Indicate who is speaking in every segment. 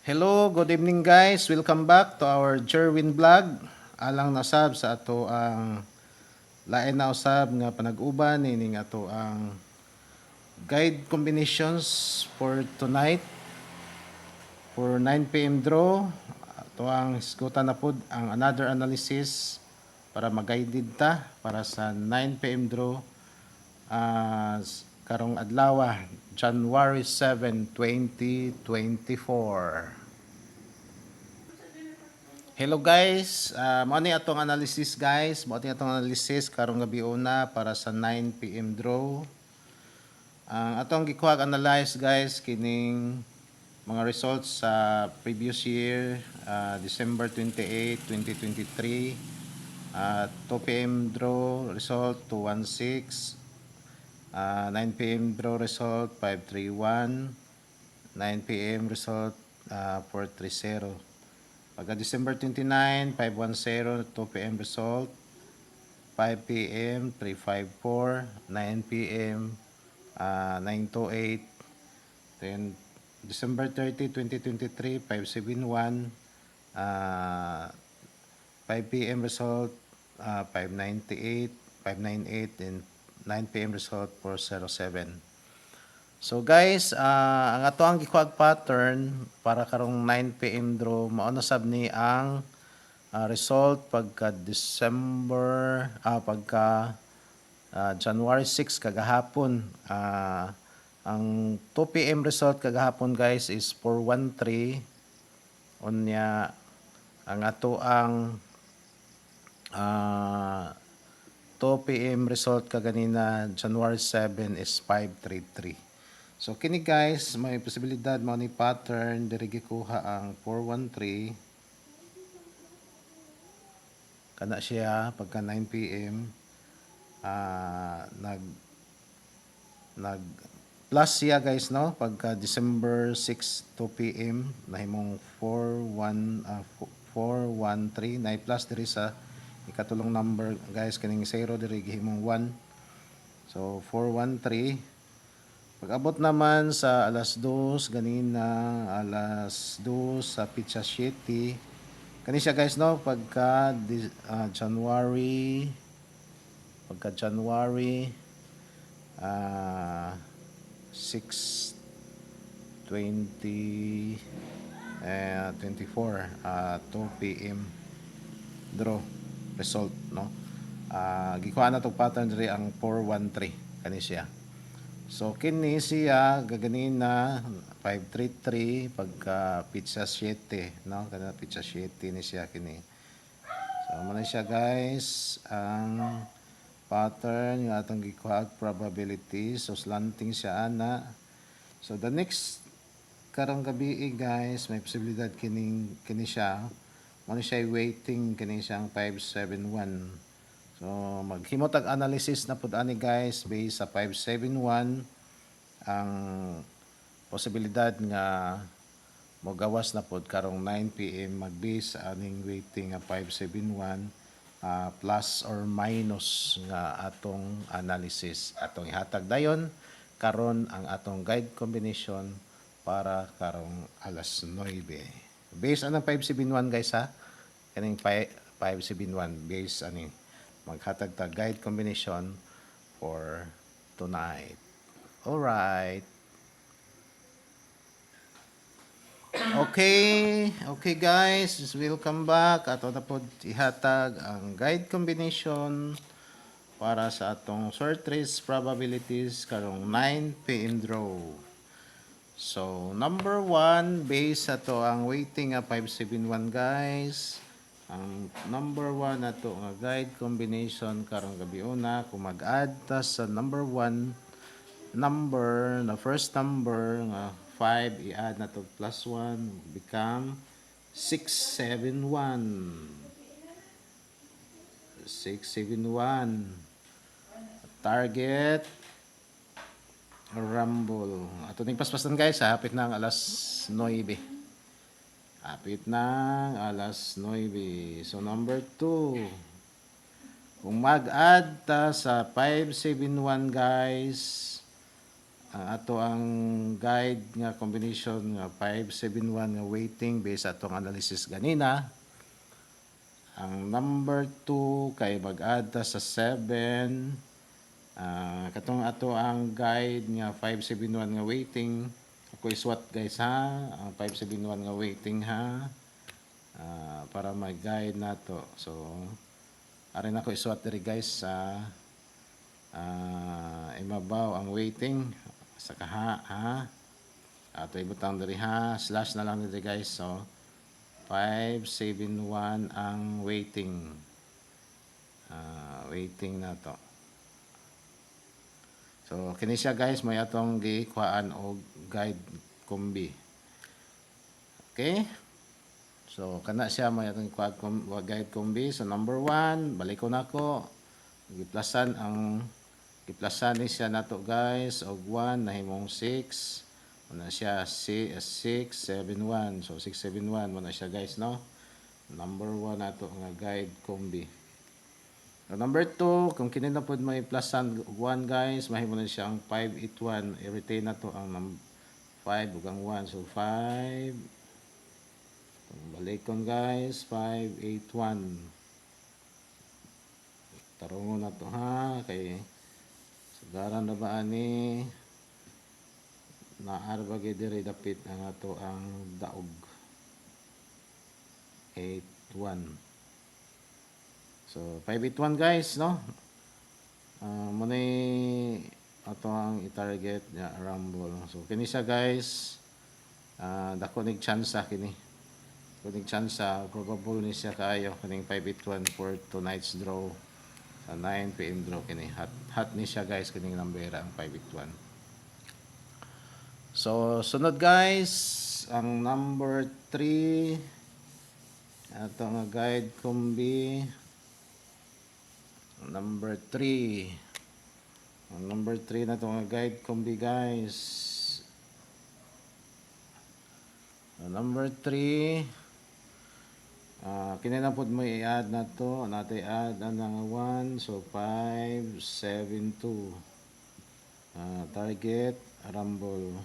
Speaker 1: Hello, good evening guys. Welcome back to our Jerwin vlog. Alang nasab sa ato ang lain na usab nga panag-uban ining ato ang guide combinations for tonight for 9 p.m. draw. Ato ang isgutan na pud ang another analysis para mag-guided ta para sa 9 p.m. draw karong adlaw January 7, 2024. Hello guys, mao ni atong analysis guys, mao ni atong analysis karong gabi una para sa 9 p.m. draw. Ang atong gikuhag analyze guys kining mga results sa previous year, December 28, 2023. 2 p.m. draw result 216, 9 p.m. draw result 531, 9 p.m. result 430. Pagka December 29, 510, 2 p.m. result, 5 p.m. 354, 9 p.m. 928, then December 30, 2023, 571, 5 p.m. result, 598, 598, and 9 p.m. result, 407. So guys, ang ato ang gikuhag pattern para karong 9 p.m. draw mao na sab ni ang result pagka December pagka January 6 kagahapon. Ang 2 p.m. result kagahapon guys is 413. Unya ang ato ang 2 p.m. result kaganina January 7 is 533. So kini guys, may posibilidad mao ni pattern diri gikuha ang 413 kana siya pagka 9 p.m. nag plus siya guys no pagka December 6 2 p.m. nahimong 413 na plus diri sa ikatulong number guys kining 0 diri gihimong 1. So 413. Pag-abot naman sa alas 2 ganina, alas 2 sa Pizza City. Kani siya guys no January 6 20 24 2 p.m. draw result no. Gikuha na tong pattern diri ang 413 kani siya. So kini siya gaganina 533 pagka Pizza 7 no kana Pizza 7 ni siya kini. So mo na siya guys ang pattern nga atong gikuhag probability so slanting siya ana. So the next karong gabi guys may posibilidad kini siya mo siya waiting kini siyang 571. So maghimotag analysis na pud ani guys based sa 571 ang posibilidad nga mogawas na pud karong 9 p.m. mag-base sa aning waiting nga 571 plus or minus nga atong analysis atong ihatag dayon karon ang atong guide combination para karong alas 9. Based anang 571 guys ha. Kaning 571 based ani maghatag ta guide combination for tonight. All right. Okay guys, welcome back. Ato na pod ihatag ang guide combination para sa atong short race probabilities karong 9 p.m. draw. So, number 1, base ato ang waiting 571 guys. Ang number 1 nato nga guide combination karong gabi una kung mag-add ta sa number 1 number na first number nga 5 i-add na to plus 1 become 671 target rumble ato ning paspasan guys hapit na ang alas 9. Apit ng alas 9. So, number 2. Kung mag-add ta sa 571 guys, ato ang guide nga combination nga 571 nga weighting based atong analysis ganina. Ang number 2 kay mag-add ta sa 7. Katong ato ang guide nga 571 nga weighting. Ako iswat guys ha. Ang 571 nga weighting ha. Para mag-guide nato. So, arin ako iswat diri guys sa imabaw ang weighting sa kaha ha. Ato ibutang diri ha. Slash na lang diri guys. So, 571 ang weighting. Weighting na to. So, kini siya guys, may atong gikuhaan og guide kombi. Okay? So, kana siya may atong guide kombi. So, number 1, balik ko nako. Giplasan ni siya nato guys og 1 nahimong 6. Muna siya 671. So 671 muna siya guys no. Number 1 nato nga guide kombi. So, number 2, kung kini na pud may plusan 1 guys, mahimo na siya ang 581. I-retain na to ang 5 ug ang 1. So 5 balikon guys, 581. Tarungon na to ha kay sagaran na ba ani naarba gid diri dapit ang ato ang daog 81. So 581 guys no. Muna ato ang i-target nga rumble. So kini siya guys. Dako nig chance kini. Kuning chance probable ni siya kaayo kining 581 for tonight's draw. Sa 9 PM draw kini. Hot ni siya guys kining numbera ang 581. So, sunod guys, ang number 3, ato nga guide kombi, number 3, ang number 3 na ito nga guide kombi guys, number 3, kinanapod mo i-add na to, natin i-add ang 1, so 572, target, rumble.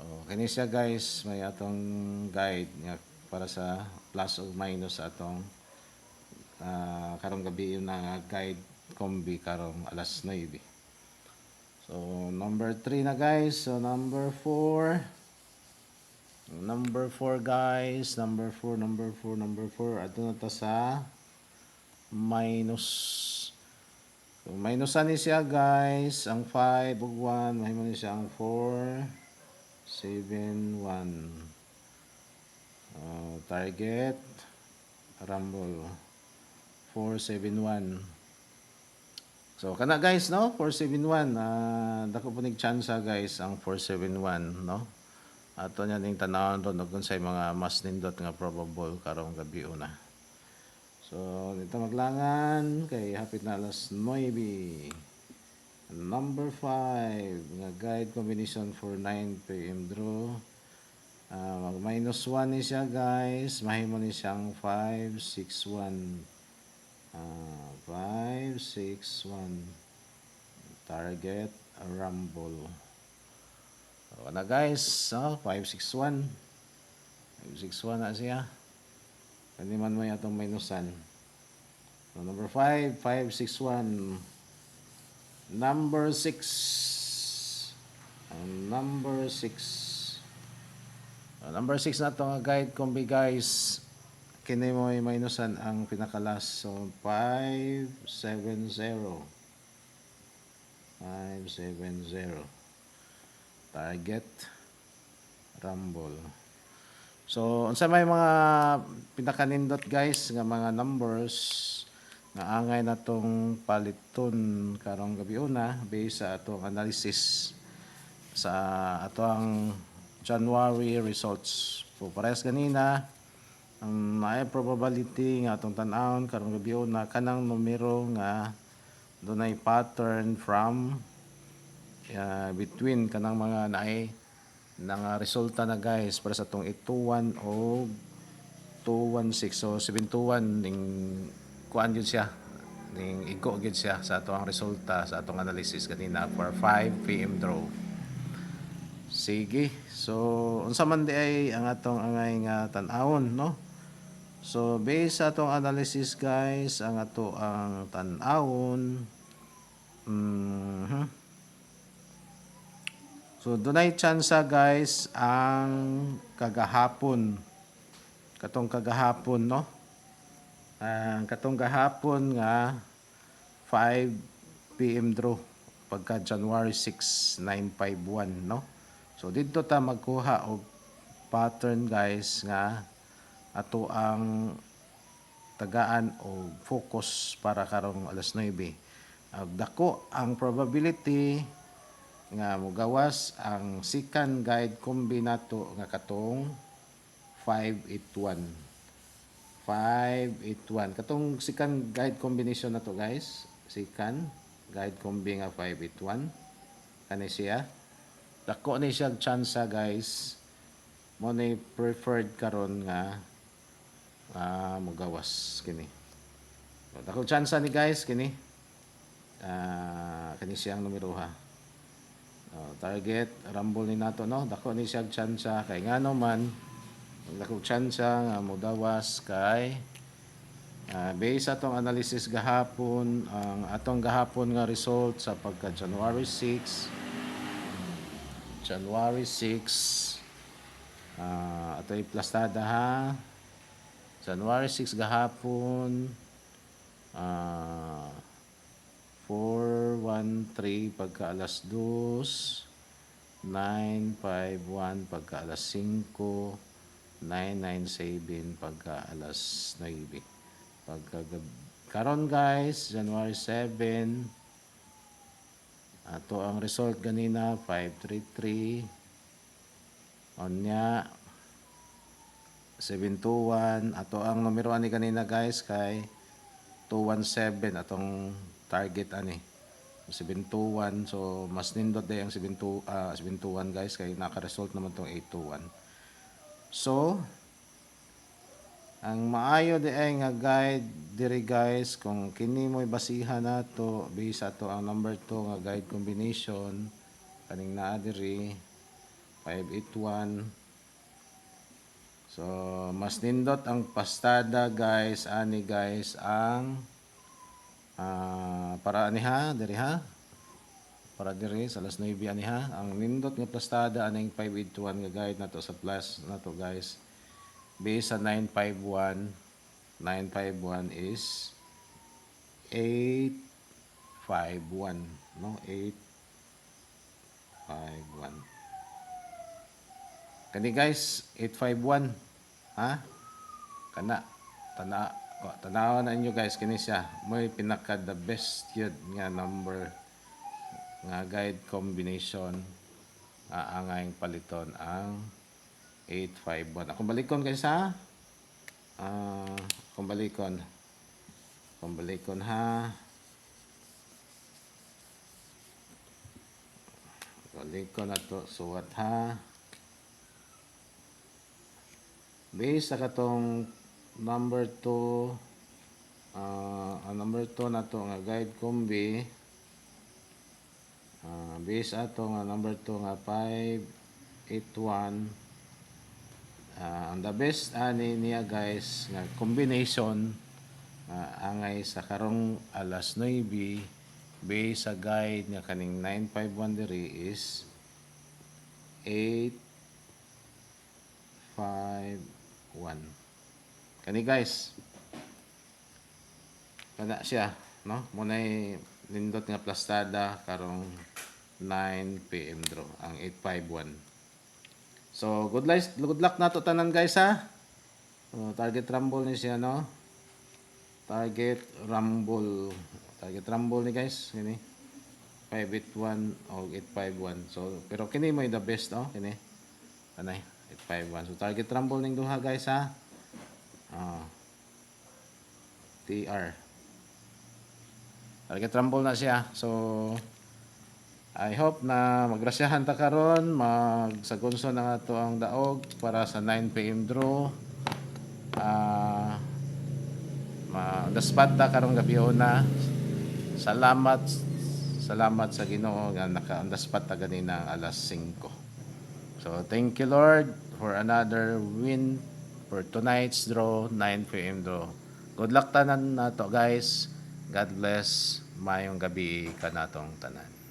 Speaker 1: Kini siya guys, may atong guide nga para sa plus o minus sa atong karong gabi yung na guide kombi karong alas 9. So number 3 na guys. So number 4 guys, number 4 ato na ta sa minus. So minusan ni siya guys ang 5 ug 1, mahimo ni siya ang 4 7-1. Target rumble 4-7-1. So kana guys no, 4-7-1. Dako po nig chance guys ang 4-7-1 no. Ato nya ning tanawon ron kung say mga mas nindot nga probable karong gabi una. So dito maglangan kay hapit na alas 9. Number 5 nga guide combination for 9 PM draw. Mag minus 1 ni siya guys, mahimo ni siyang 561. 561 target rumble. So na guys, 561 na siya. Kani man mo atong minusan. So, number 5 561. Number 6. Number 6 na to nga guide kombi guys. Kini mo ay minusan ang pinakalas. So 570. Target rumble. So unsa may mga pinakanindot guys nga mga numbers nga angay na tong paliton karong gabi una based sa atong analysis sa atong January results. So parehas ganina ang may probability nga atong tan-awon karong gabi una kanang numero nga dunay pattern from between kanang mga naay nang resulta na guys para sa atong 821 o 216. So 721 ning kuan yun siya ning igo gid siya sa atong resulta sa atong analysis kanina for 5 PM draw. Sige. So unsa man di ay ang atong angay nga tan-awon, no? So based sa atong analysis guys, ang ato ang tan-awon so dunay tsansa guys ang kagahapon. Katong kagahapon, no? Ang katong gahapon nga 5 PM draw pagka January 6, 951, no? So dito ta magkuha og pattern guys nga ato ang tagaan o focus para karong alas 9. Dako ang probability nga mugawas ang second guide kombinato nga katong 581. 581. Katong second guide combination na to guys. Second guide combi nga 581. Kani siya. Dako ni siya tsansa guys. Mo ni preferred karon nga mugawas kini. Dako tsansa ni guys kini. Kani siyang numero ha. Target rumble ni nato no. Dako ni siya tsansa kay ngano man dako tsansa nga mudawas kay based sa atong analysis gahapon, ang atong gahapon nga result sa pagka January 6 ato'y plastada ha. January 6 gahapon 413 pagka alas 2, 951 pagka alas 5, 997 pagka alas 9. Pagka karon guys, January 7, ato ang result ganina 533. Onya 721. Ato ang numero ani kanina guys kay 217 atong target ani. 721, so mas nindot day ang 721 guys kay naka-result naman tong 821. So, ang maayo di ay nga guide diri guys kung kini mo'y basihan nato based ato ang number 2 nga guide combination kaning naa diri 581. So, mas nindot ang pastada guys ani guys ang para ani ha diri ha. Para diri sa alas 9 ani ha. Ang nindot nga pastada aning 581 nga guide nato sa plus nato guys. Based sa 951. 951 is 851, no? 851. Kani guys, 851. Ha? Tanawan na inyo guys kini siya. May pinaka the best yun nga number nga guide combination angayang paliton ang 851. Akong balikon guys ha. Akong balikon ha. Balikon na to suwat ha. Based sa katong number 2 ang number 2 na to nga guide combi based ato nga number 2 nga 581 ang the best ani niya guys nga combination angay sa karong alas 9 based sa guide nga kaning 951 diri is 851 kani guys kana siya no munay nindot nga plastada karong 9 PM draw ang 851. So good luck nato tanan guys ha. Target rumble ni siya no. Target rumble ni guys kini 581 o 851. So pero kini may the best oh kini anay 851. So target rumble ning duha guys ha. TR target rumble na siya. So I hope na magrasyahan ta karon magsagunso na ato ang daog para sa 9 PM draw. On the spot ta karong gabi na. Salamat sa Ginoo nga naka on the spot ta ganina alas 5. So thank you Lord for another win for tonight's draw, 9 p.m. draw. Good luck tanan nato guys. God bless. Mayong gabi kanatong tanan.